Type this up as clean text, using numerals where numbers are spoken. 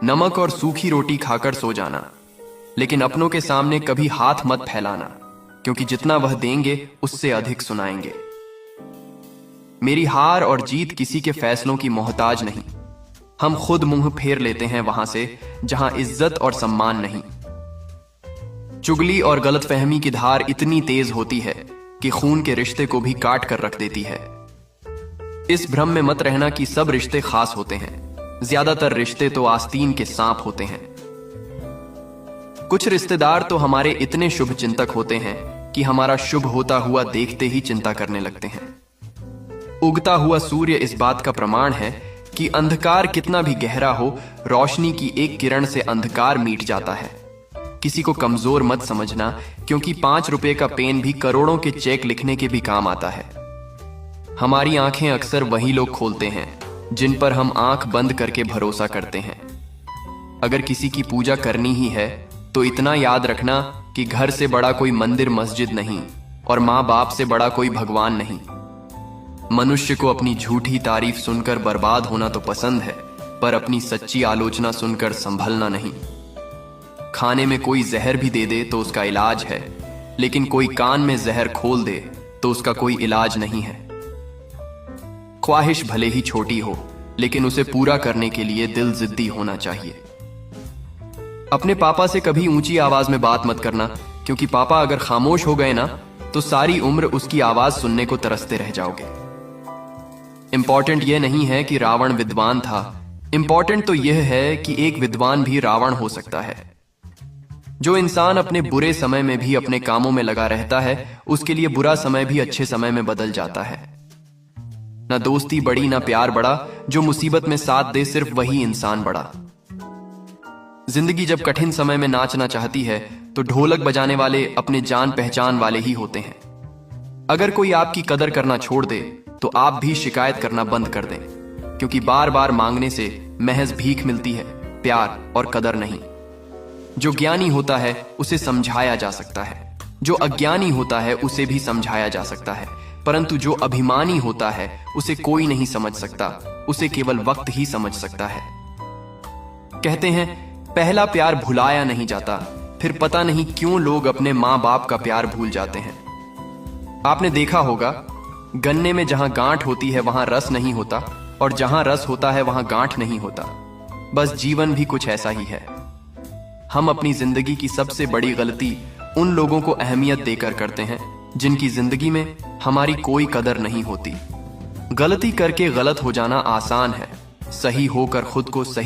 नमक और सूखी रोटी खाकर सो जाना, लेकिन अपनों के सामने कभी हाथ मत फैलाना, क्योंकि जितना वह देंगे उससे अधिक सुनाएंगे। मेरी हार और जीत किसी के फैसलों की मोहताज नहीं। हम खुद मुंह फेर लेते हैं वहां से जहां इज्जत और सम्मान नहीं। चुगली और गलतफहमी की धार इतनी तेज होती है कि खून के रिश्ते को भी काट कर रख देती है। इस भ्रम में मत रहना कि सब रिश्ते खास होते हैं। ज्यादातर रिश्ते तो आस्तीन के सांप होते हैं। कुछ रिश्तेदार तो हमारे इतने शुभ चिंतक होते हैं कि हमारा शुभ होता हुआ देखते ही चिंता करने लगते हैं। उगता हुआ सूर्य इस बात का प्रमाण है कि अंधकार कितना भी गहरा हो, रोशनी की एक किरण से अंधकार मिट जाता है। किसी को कमजोर मत समझना, क्योंकि 5 रुपए का पेन भी करोड़ों के चेक लिखने के भी काम आता है। हमारी आंखें अक्सर वही लोग खोलते हैं जिन पर हम आंख बंद करके भरोसा करते हैं। अगर किसी की पूजा करनी ही है तो इतना याद रखना कि घर से बड़ा कोई मंदिर मस्जिद नहीं और माँ बाप से बड़ा कोई भगवान नहीं। मनुष्य को अपनी झूठी तारीफ सुनकर बर्बाद होना तो पसंद है, पर अपनी सच्ची आलोचना सुनकर संभलना नहीं। खाने में कोई जहर भी दे दे तो उसका इलाज है, लेकिन कोई कान में जहर खोल दे तो उसका कोई इलाज नहीं है। ख्वाहिश भले ही छोटी हो, लेकिन उसे पूरा करने के लिए दिल जिद्दी होना चाहिए। अपने पापा से कभी ऊंची आवाज में बात मत करना, क्योंकि पापा अगर खामोश हो गए ना तो सारी उम्र उसकी आवाज सुनने को तरसते रह जाओगे। इंपॉर्टेंट यह नहीं है कि रावण विद्वान था, इंपॉर्टेंट तो यह है कि एक विद्वान भी रावण हो सकता है। जो इंसान अपने बुरे समय में भी अपने कामों में लगा रहता है, उसके लिए बुरा समय भी अच्छे समय में बदल जाता है। ना दोस्ती बड़ी ना प्यार बड़ा, जो मुसीबत में साथ दे सिर्फ वही इंसान बड़ा। जिंदगी जब कठिन समय में नाचना चाहती है तो ढोलक बजाने वाले अपने जान पहचान वाले ही होते हैं। अगर कोई आपकी कदर करना छोड़ दे तो आप भी शिकायत करना बंद कर दें, क्योंकि बार बार मांगने से महज भीख मिलती है, प्यार और कदर नहीं। जो ज्ञानी होता है उसे समझाया जा सकता है, जो अज्ञानी होता है उसे भी समझाया जा सकता है, परंतु जो अभिमानी होता है उसे कोई नहीं समझ सकता, उसे केवल वक्त ही समझ सकता है। कहते हैं पहला प्यार भुलाया नहीं जाता, फिर पता नहीं क्यों लोग अपने माँ बाप का प्यार भूल जाते हैं। आपने देखा होगा, गन्ने में जहां गांठ होती है वहां रस नहीं होता, और जहां रस होता है वहां गांठ नहीं होता। बस जीवन भी कुछ ऐसा ही है। हम अपनी जिंदगी की सबसे बड़ी गलती उन लोगों को अहमियत देकर करते हैं जिनकी जिंदगी में हमारी कोई कदर नहीं होती। गलती करके गलत हो जाना आसान है, सही होकर खुद को सही